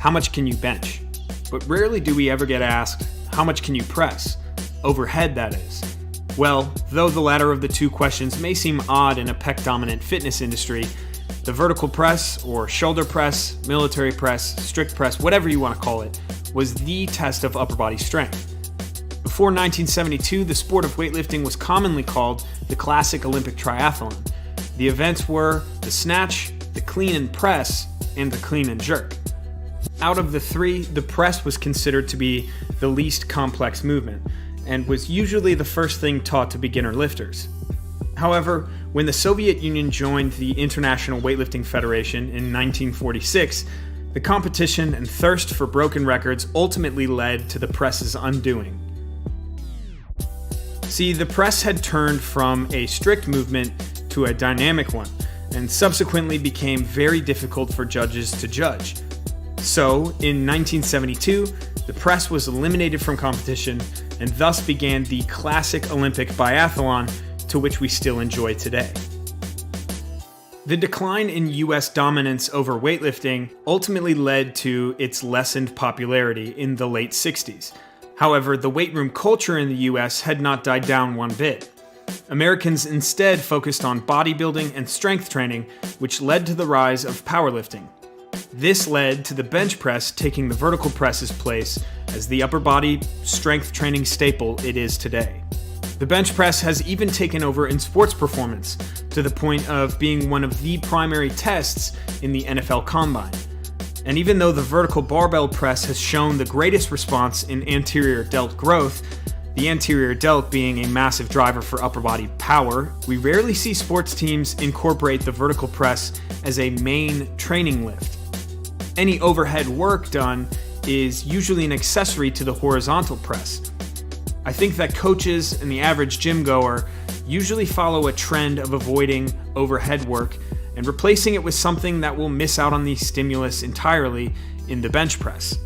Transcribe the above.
how much can you bench? But rarely do we ever get asked, how much can you press? Overhead, that is. Well, though the latter of the two questions may seem odd in a pec-dominant fitness industry, the vertical press, or shoulder press, military press, strict press, whatever you want to call it, was the test of upper body strength. Before 1972, the sport of weightlifting was commonly called the classic Olympic triathlon. The events were the snatch, the clean and press, and the clean and jerk. Out of the three, the press was considered to be the least complex movement, and was usually the first thing taught to beginner lifters. However, when the Soviet Union joined the International Weightlifting Federation in 1946, the competition and thirst for broken records ultimately led to the press's undoing. See, the press had turned from a strict movement to a dynamic one, and subsequently became very difficult for judges to judge. So, in 1972, the press was eliminated from competition, and thus began the classic Olympic biathlon, to which we still enjoy today. The decline in US dominance over weightlifting ultimately led to its lessened popularity in the late 60s. However, the weight room culture in the US had not died down one bit. Americans instead focused on bodybuilding and strength training, which led to the rise of powerlifting. This led to the bench press taking the vertical press's place as the upper body strength training staple it is today. The bench press has even taken over in sports performance, to the point of being one of the primary tests in the NFL Combine. And even though the vertical barbell press has shown the greatest response in anterior delt growth, the anterior delt being a massive driver for upper body power, we rarely see sports teams incorporate the vertical press as a main training lift. Any overhead work done is usually an accessory to the horizontal press. I think that coaches and the average gym goer usually follow a trend of avoiding overhead work and replacing it with something that will miss out on the stimulus entirely in the bench press.